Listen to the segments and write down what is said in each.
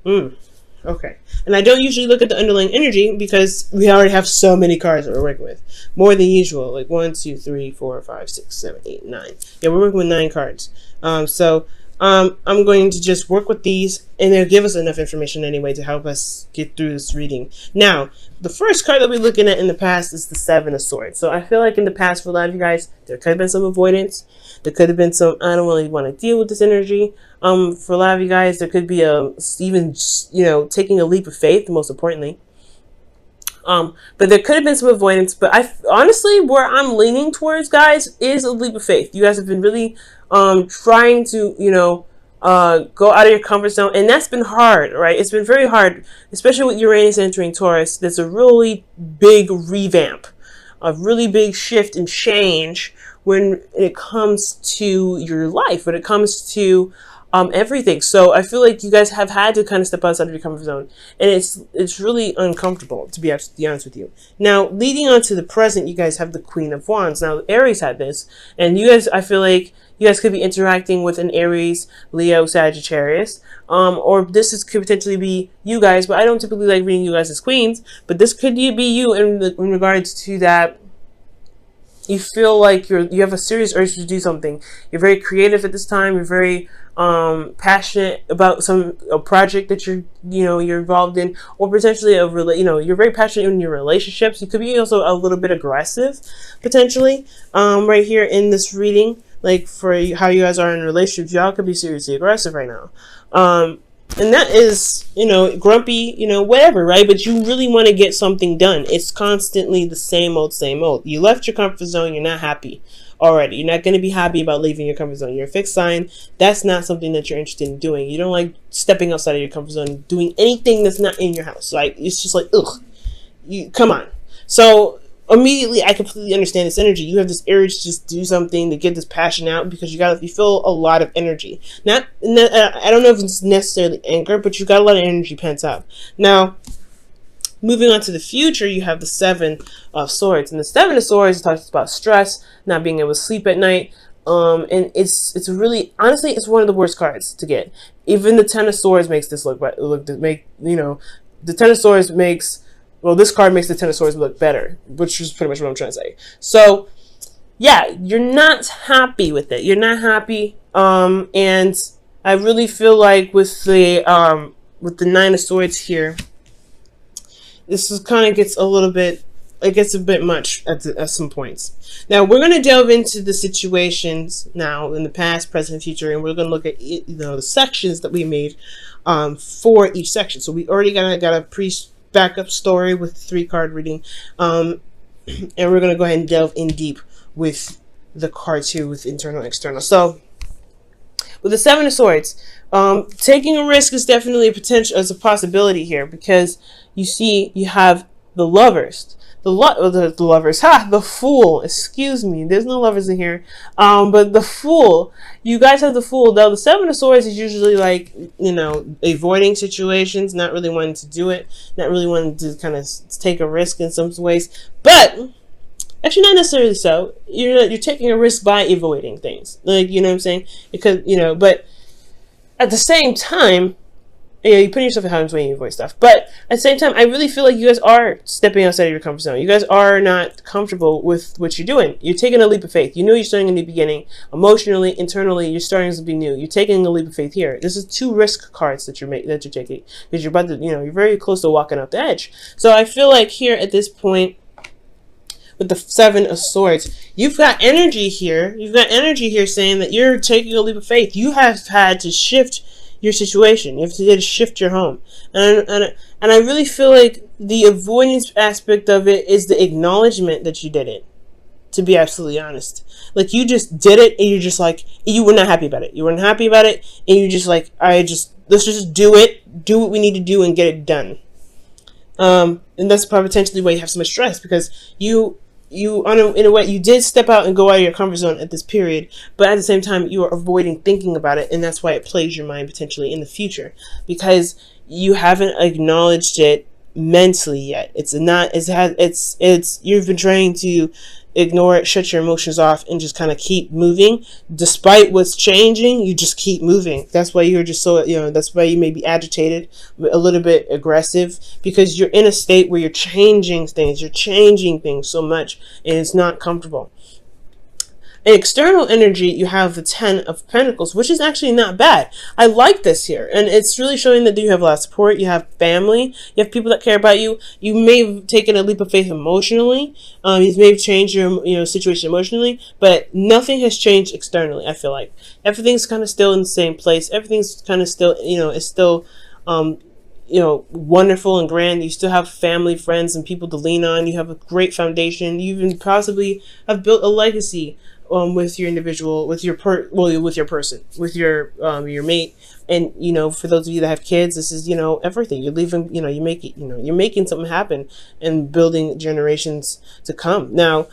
Mm. Okay. And I don't usually look at the underlying energy because we already have so many cards that we're working with. More than usual. Like 1, 2, 3, 4, 5, 6, 7, 8, 9. Yeah, we're working with 9 cards. I'm going to just work with these, and they'll give us enough information anyway to help us get through this reading. Now, the first card that we're looking at in the past is the Seven of Swords. So I feel like in the past, for a lot of you guys, there could have been some avoidance. There could have been some, I don't really want to deal with this energy. For a lot of you guys, there could be even, taking a leap of faith, most importantly. But there could have been some avoidance. But honestly, where I'm leaning towards, guys, is a leap of faith. You guys have been really trying to, go out of your comfort zone, and that's been hard, right? It's been very hard, especially with Uranus entering Taurus. There's a really big revamp, a really big shift and change when it comes to your life, when it comes to everything. So I feel like you guys have had to kind of step outside of your comfort zone, and it's really uncomfortable, to be absolutely honest with you. Now, leading on to the present, you guys have the Queen of Wands. Now, Aries had this, and you guys, I feel like you guys could be interacting with an Aries, Leo, Sagittarius, or could potentially be you guys, but I don't typically like reading you guys as queens, but this could be you in regards to that. You feel like you have a serious urge to do something. You're very creative at this time. You're very passionate about a project that you're involved in, or potentially you're very passionate in your relationships. You could be also a little bit aggressive, potentially, right here in this reading. Like for how you guys are in relationships, y'all could be seriously aggressive right now. And that is, grumpy, whatever, right? But you really want to get something done. It's constantly the same old, same old. You left your comfort zone. You're not happy already. You're not going to be happy about leaving your comfort zone. You're a fixed sign. That's not something that you're interested in doing. You don't like stepping outside of your comfort zone, doing anything that's not in your house. Like, it's just like, ugh, come on. So immediately, I completely understand this energy. You have this urge to just do something, to get this passion out, because you feel a lot of energy. I don't know if it's necessarily anger, but you got a lot of energy pent up. Now, moving on to the future, you have the Seven of Swords, and the Seven of Swords talks about stress, not being able to sleep at night. And it's really, honestly, it's one of the worst cards to get. Even the Ten of Swords makes this the Ten of Swords makes. Well, this card makes the Ten of Swords look better, which is pretty much what I'm trying to say. So, yeah, you're not happy with it. You're not happy. And I really feel like with the Nine of Swords here, this is kind of gets a bit much at some points. Now, we're going to delve into the situations now in the past, present, and future, and we're going to look at the sections that we made for each section. So we already got a backup story with 3-card reading, and we're going to go ahead and delve in deep with the cards here with internal and external. So with the Seven of Swords, taking a risk is definitely a possibility here, because you have the Lovers, the Fool, excuse me, there's no lovers in here, but the Fool, you guys have the Fool. Now, the Seven of Swords is usually like, avoiding situations, not really wanting to do it, not really wanting to kind of take a risk in some ways, but actually not necessarily so. You're taking a risk by avoiding things, like, you know what I'm saying? Because, but at the same time, you're putting yourself in harm's way when you avoid stuff. But at the same time, I really feel like you guys are stepping outside of your comfort zone. You guys are not comfortable with what you're doing. You're taking a leap of faith. You're starting a new beginning. Emotionally, internally, you're starting something new. You're taking a leap of faith here. This is 2 risk cards that you're taking, because you're about to, you're very close to walking off the edge. So I feel like here at this point, with the Seven of Swords, you've got energy here. You've got energy here saying that you're taking a leap of faith. You have had to shift your situation. You have to shift your home, and I really feel like the avoidance aspect of it is the acknowledgement that you did it. To be absolutely honest, like, you just did it, and you're just like, you were not happy about it. You weren't happy about it, and you're just like, let's just do what we need to do and get it done. And that's probably potentially why you have so much stress, because in a way, you did step out and go out of your comfort zone at this period, but at the same time, you are avoiding thinking about it, and that's why it plays your mind potentially in the future, because you haven't acknowledged it mentally yet. You've been trying to ignore it, shut your emotions off, and just kind of keep moving. Despite what's changing, you just keep moving. That's why you're just so, that's why you may be agitated, a little bit aggressive, because you're in a state where you're changing things. You're changing things so much, and it's not comfortable. In external energy, you have the 10 of Pentacles, which is actually not bad. I like this here. And it's really showing that you have a lot of support. You have family. You have people that care about you. You may have taken a leap of faith emotionally. You may have changed your situation emotionally. But nothing has changed externally, I feel like. Everything's kind of still in the same place. Everything's kind of still, is still wonderful and grand. You still have family, friends, and people to lean on. You have a great foundation. You even possibly have built a legacy with your individual, with your person, with your mate. And for those of you that have kids, this is everything. You're leaving, you're making something happen and building generations to come. Now,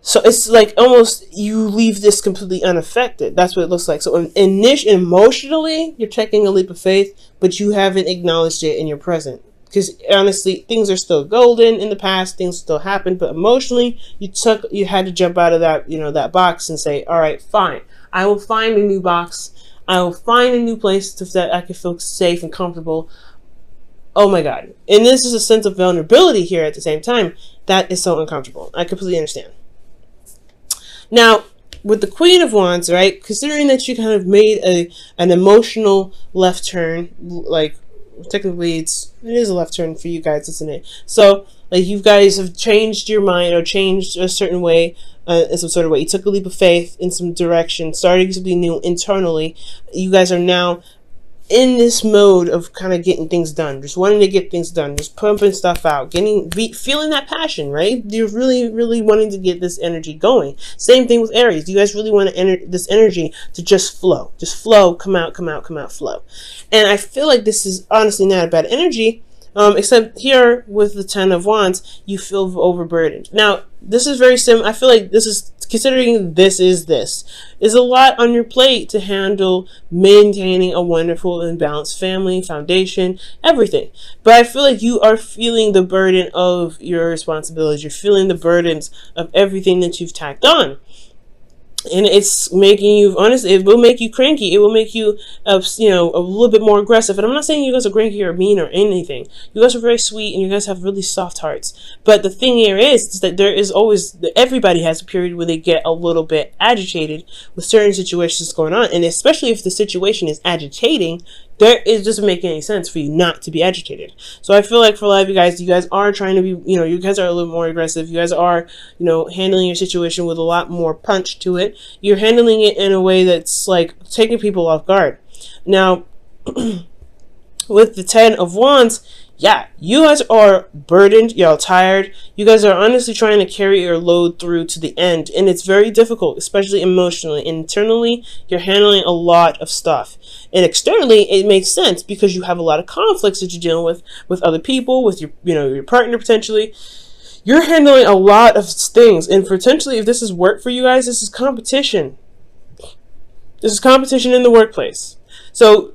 so it's like almost you leave this completely unaffected. That's what it looks like. So emotionally, you're taking a leap of faith, but you haven't acknowledged it in your present. Because honestly, things are still golden in the past. Things still happen, but emotionally, you had to jump out of that that box and say, all right, fine. I will find a new box. I will find a new place that I can feel safe and comfortable. Oh my God! And this is a sense of vulnerability here at the same time. That is so uncomfortable. I completely understand. Now, with the Queen of Wands, right? Considering that you kind of made an emotional left turn, like. Technically it is a left turn for you guys, isn't it? So like you guys have changed your mind or changed a certain way, in some sort of way. You took a leap of faith in some direction, starting something new internally. You guys are now in this mode of kind of getting things done, just wanting to get things done, just pumping stuff out, feeling that passion, right? You're really, really wanting to get this energy going. Same thing with Aries. You guys really want this energy to just flow, come out, flow. And I feel like this is honestly not a bad energy, except here with the 10 of Wands, you feel overburdened. Now, this is very similar. I feel like this is, considering this is a lot on your plate to handle, maintaining a wonderful and balanced family, foundation, everything. But I feel like you are feeling the burden of your responsibilities. You're feeling the burdens of everything that you've tacked on. And it's making you, honestly, it will make you cranky. It will make you, a little bit more aggressive. And I'm not saying you guys are cranky or mean or anything. You guys are very sweet and you guys have really soft hearts. But the thing here is that there is always, everybody has a period where they get a little bit agitated with certain situations going on. And especially if the situation is agitating, it doesn't make any sense for you not to be agitated. So I feel like for a lot of you guys are trying to be, you guys are a little more aggressive. You guys are, handling your situation with a lot more punch to it. You're handling it in a way that's like taking people off guard. Now, with the 10 of Wands, yeah, you guys are burdened, you're tired. You guys are honestly trying to carry your load through to the end, and it's very difficult, especially emotionally. Internally, you're handling a lot of stuff. And externally, it makes sense because you have a lot of conflicts that you're dealing with other people, with your partner potentially. You're handling a lot of things, and potentially, if this is work for you guys, this is competition. This is competition in the workplace. So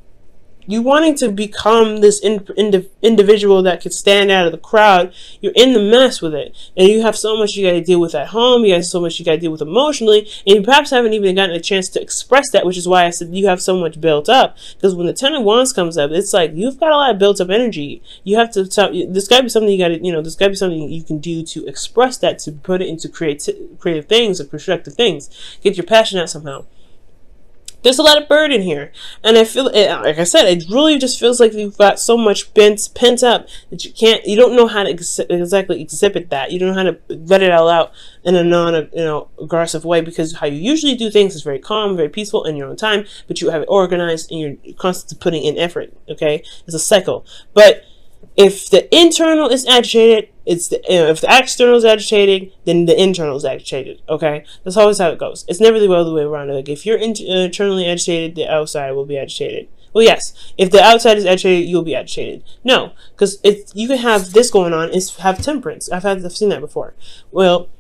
you wanting to become this individual that could stand out of the crowd, you're in the mess with it. And you have so much you got to deal with at home. You got so much you got to deal with emotionally. And you perhaps haven't even gotten a chance to express that, which is why I said you have so much built up. Because when the 10 of Wands comes up, it's like you've got a lot of built up energy. You have to there's got to be something you got to, there's got to be something you can do to express that, to put it into creative things or constructive things. Get your passion out somehow. There's a lot of burden here. And I feel, like I said, it really just feels like you've got so much pent up that you don't know how to exactly exhibit that. You don't know how to let it all out in a aggressive way, because how you usually do things is very calm, very peaceful in your own time, but you have it organized and you're constantly putting in effort, okay? It's a cycle. But if the internal is agitated, if the external is agitated, then the internal is agitated. Okay, that's always how it goes. It's never the other way around. Like if you're internally agitated, the outside will be agitated. Well, yes, if the outside is agitated, you'll be agitated. No, because you can have this going on and have temperance. I've seen that before. Well,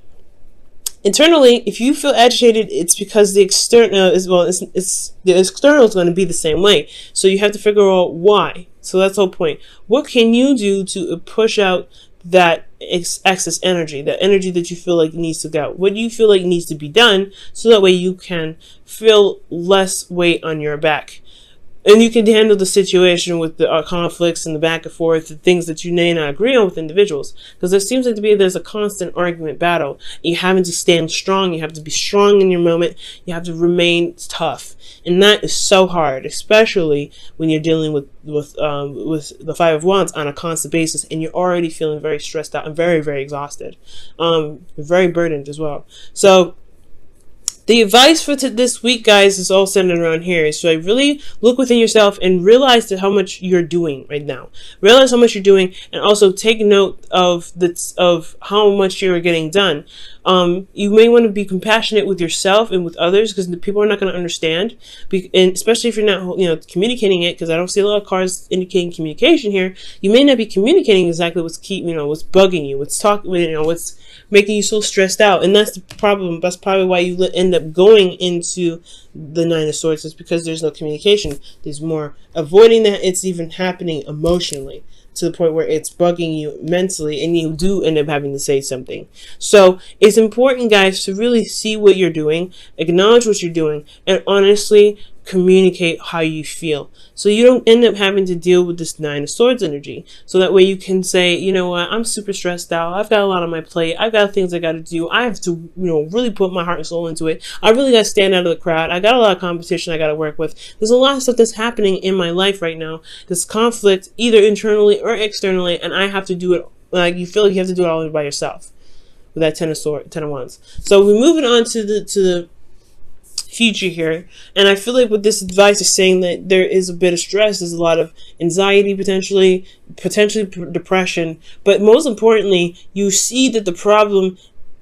internally, if you feel agitated, it's because the external the external is going to be the same way. So you have to figure out why. So that's the whole point. What can you do to push out that excess energy, that energy that you feel like needs to go, what you feel like needs to be done, so that way you can feel less weight on your back. And you can handle the situation with the conflicts and the back and forth, the things that you may not agree on with individuals. Because there seems like there's a constant argument battle. You having to stand strong. You have to be strong in your moment. You have to remain tough. And that is so hard, especially when you're dealing with the Five of Wands on a constant basis, and you're already feeling very stressed out and very, very exhausted. Very burdened as well. So the advice for this week, guys, is all centered around here. So really look within yourself and realize how much you're doing right now. Realize how much you're doing, and also take note of how much you're getting done. You may want to be compassionate with yourself and with others, because the people are not going to understand, and especially if you're not, communicating it. Because I don't see a lot of cards indicating communication here. You may not be communicating exactly what's what's bugging you, what's making you so stressed out, and that's the problem. That's probably why you end up going into the Nine of Swords, is because there's no communication. There's more avoiding that it's even happening emotionally, to the point where it's bugging you mentally, and you do end up having to say something. So it's important, guys, to really see what you're doing, acknowledge what you're doing, and honestly communicate how you feel, so you don't end up having to deal with this Nine of Swords energy. So that way you can say, you know what, I'm super stressed out, I've got a lot on my plate, I've got things I got to do, I have to really put my heart and soul into it, I really got to stand out of the crowd, I got a lot of competition I got to work with, there's a lot of stuff that's happening in my life right now, this conflict either internally or externally, and I have to do it. Like, you feel like you have to do it all by yourself with that Ten of Wands. So we're moving on to the future here, and I feel like with this advice is saying that there is a bit of stress, there's a lot of anxiety, potentially depression, but most importantly, you see that the problem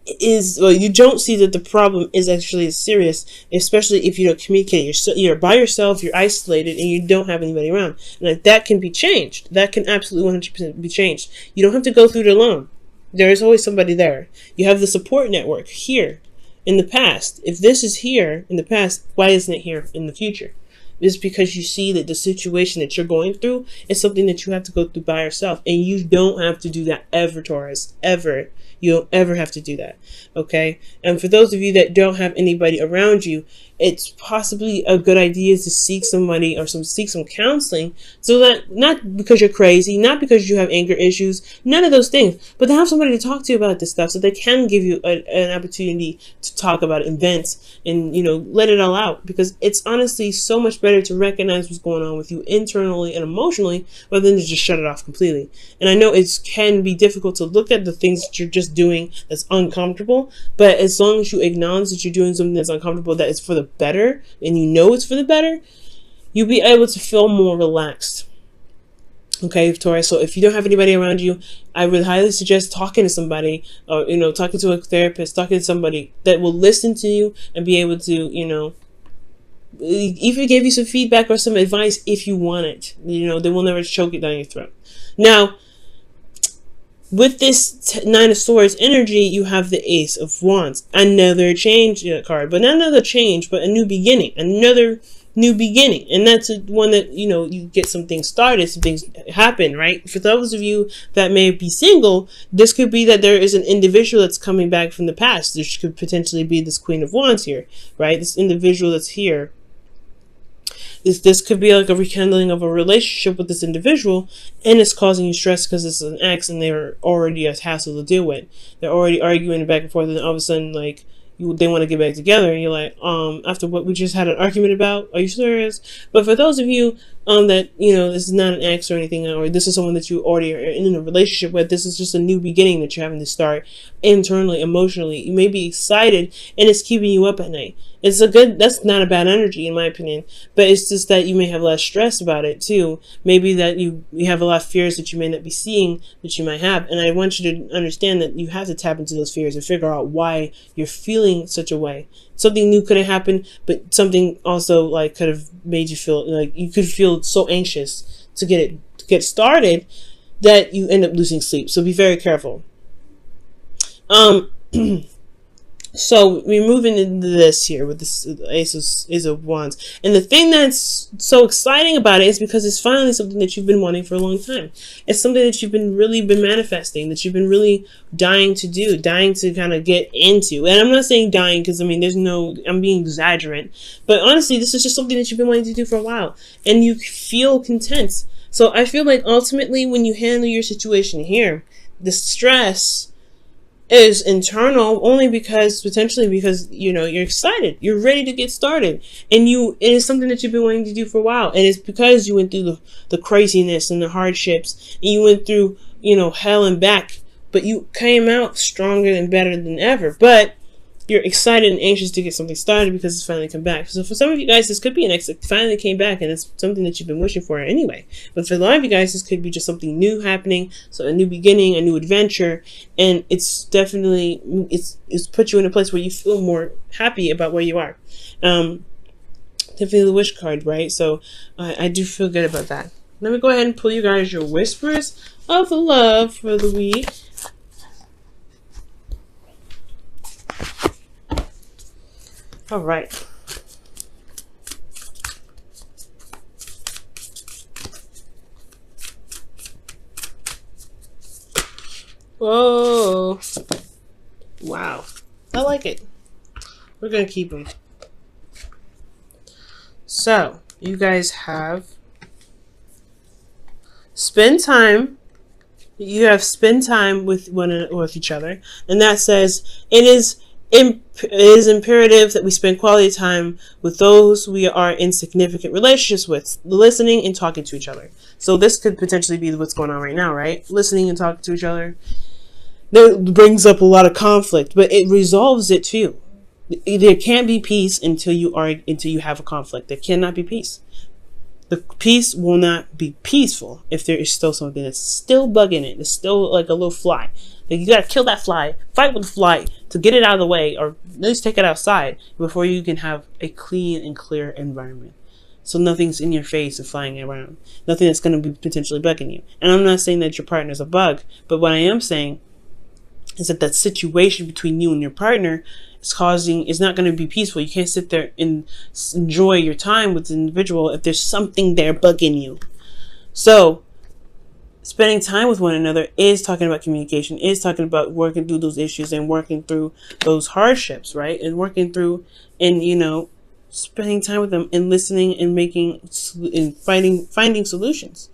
is, well, you don't see that the problem is actually serious, especially if you don't communicate. You're by yourself, you're isolated, and you don't have anybody around. And that can be changed. That can absolutely 100% be changed. You don't have to go through it alone. There is always somebody there. You have the support network here in the past. If this is here in the past, why isn't it here in the future? It's because you see that the situation that you're going through is something that you have to go through by yourself. And you don't have to do that ever, Taurus. Ever. You don't ever have to do that. Okay? And for those of you that don't have anybody around you, it's possibly a good idea to seek somebody or seek some counseling, so that, not because you're crazy, not because you have anger issues, none of those things, but to have somebody to talk to about this stuff, so they can give you an opportunity to talk about it and vent and, let it all out. Because it's honestly so much better to recognize what's going on with you internally and emotionally, rather than to just shut it off completely. And I know it can be difficult to look at the things that you're just doing that's uncomfortable, but as long as you acknowledge that you're doing something that's uncomfortable, that is for the better, and it's for the better, you'll be able to feel more relaxed. Okay, Taurus. So if you don't have anybody around you, I would highly suggest talking to somebody, or talking to a therapist, talking to somebody that will listen to you and be able to, even give you some feedback or some advice if you want it. They will never choke it down your throat. Now, with this Nine of Swords energy, you have the Ace of Wands. Another change card. But not another change, but a new beginning. Another new beginning. And that's one that, you get some things started, some things happen, right? For those of you that may be single, this could be that there is an individual that's coming back from the past. This could potentially be this Queen of Wands here, right? This individual that's here. This could be like a rekindling of a relationship with this individual, and it's causing you stress because it's an ex and they're already a hassle to deal with. They're already arguing back and forth, and all of a sudden, like, they want to get back together, and you're like, after what we just had an argument about, are you serious? But for those of you that, this is not an ex or anything, or this is someone that you already are in a relationship with, this is just a new beginning that you're having to start internally, emotionally. You may be excited, and it's keeping you up at night. That's not a bad energy in my opinion, but it's just that you may have less stress about it too. Maybe that you have a lot of fears that you may not be seeing that you might have. And I want you to understand that you have to tap into those fears and figure out why you're feeling such a way. Something new could have happened, but something also could have made you feel like you could feel so anxious to get started that you end up losing sleep. So be very careful. So we're moving into this here with this Ace of Wands. And the thing that's so exciting about it is because it's finally something that you've been wanting for a long time. It's something that you've been really been manifesting, that you've been really dying to do, dying to kind of get into. And I'm not saying dying because, I mean, I'm being exaggerate. But honestly, this is just something that you've been wanting to do for a while. And you feel content. So I feel like ultimately when you handle your situation here, the stress is internal only potentially because you're excited, you're ready to get started, and it is something that you've been wanting to do for a while, and it's because you went through the craziness and the hardships, and you went through hell and back, but you came out stronger and better than ever. But you're excited and anxious to get something started because it's finally come back. So for some of you guys, this could be an exit. It finally came back, and it's something that you've been wishing for anyway. But for a lot of you guys, this could be just something new happening. So a new beginning, a new adventure, and it's definitely it's put you in a place where you feel more happy about where you are. Definitely the wish card, right? So I do feel good about that. Let me go ahead and pull you guys your whispers of love for the week. All right. Whoa. Wow. I like it. We're going to keep them. So, you guys have spend time. You have spend time with with each other. And that says it is imperative that we spend quality time with those we are in significant relationships with, listening and talking to each other. So this could potentially be what's going on right now, right? Listening and talking to each other. That brings up a lot of conflict, but it resolves it too. There can't be peace until you have a conflict. There cannot be peace. The peace will not be peaceful if there is still something that's still bugging it. It's still like a little fly. Like you gotta kill that fly, fight with the fly to get it out of the way, or at least take it outside before you can have a clean and clear environment. So nothing's in your face and flying around. Nothing that's going to be potentially bugging you. And I'm not saying that your partner's a bug, but what I am saying is that situation between you and your partner is not going to be peaceful. You can't sit there and enjoy your time with the individual if there's something there bugging you. So spending time with one another is talking about communication, is talking about working through those issues and working through those hardships, right? And working through and, spending time with them and listening and finding solutions.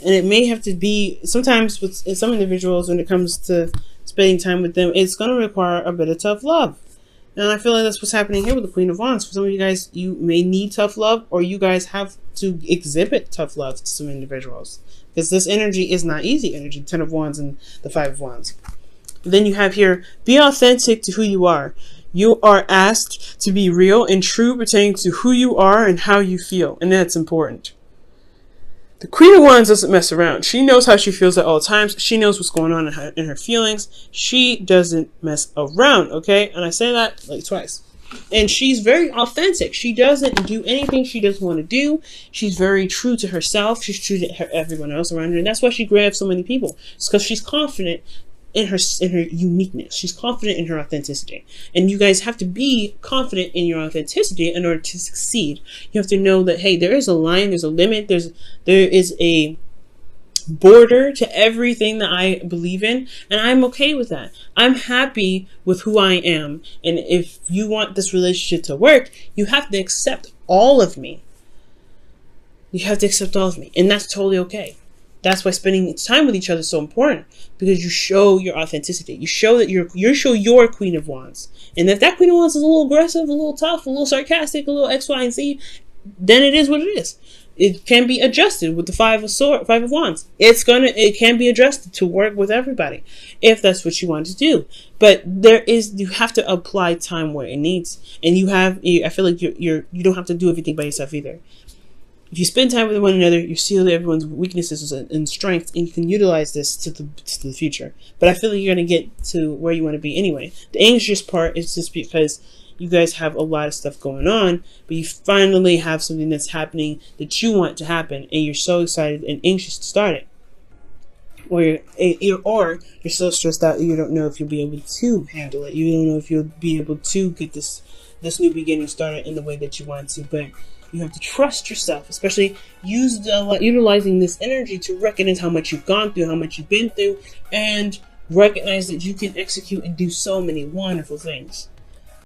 And it may have to be, sometimes with some individuals, when it comes to spending time with them, it's going to require a bit of tough love. And I feel like that's what's happening here with the Queen of Wands. For some of you guys, you may need tough love, or you guys have to exhibit tough love to some individuals. Because this energy is not easy energy, 10 of Wands and the 5 of Wands. Then you have here, be authentic to who you are. You are asked to be real and true pertaining to who you are and how you feel. And that's important. The Queen of Wands doesn't mess around. She knows how she feels at all times. She knows what's going on in her feelings. She doesn't mess around, okay? And I say that like twice. And she's very authentic. She doesn't do anything she doesn't want to do. She's very true to herself. She's true to everyone else around her. And that's why she grabs so many people. It's because she's confident in her uniqueness. She's confident in her authenticity. And you guys have to be confident in your authenticity in order to succeed. You have to know that, hey, there is a line, there's a limit, there is a border to everything that I believe in, and I'm okay with that. I'm happy with who I am. And if you want this relationship to work, you have to accept all of me. You have to accept all of me, and that's totally okay. That's why spending time with each other is so important, because you show your authenticity. You show that you show your Queen of Wands. And if that Queen of Wands is a little aggressive, a little tough, a little sarcastic, a little X, Y, and Z, then it is what it is. It can be adjusted with the 5 of Wands. It can be adjusted to work with everybody if that's what you want to do. But you have to apply time where it needs. And I feel like you don't have to do everything by yourself either. If you spend time with one another, you see everyone's weaknesses and strengths, and you can utilize this to the future. But I feel like you're going to get to where you want to be anyway. The anxious part is just because you guys have a lot of stuff going on, but you finally have something that's happening that you want to happen, and you're so excited and anxious to start it. or you're so stressed out you don't know if you'll be able to handle it. You don't know if you'll be able to get this new beginning started in the way that you want to. But you have to trust yourself, especially utilizing this energy to recognize how much you've gone through, how much you've been through, and recognize that you can execute and do so many wonderful things.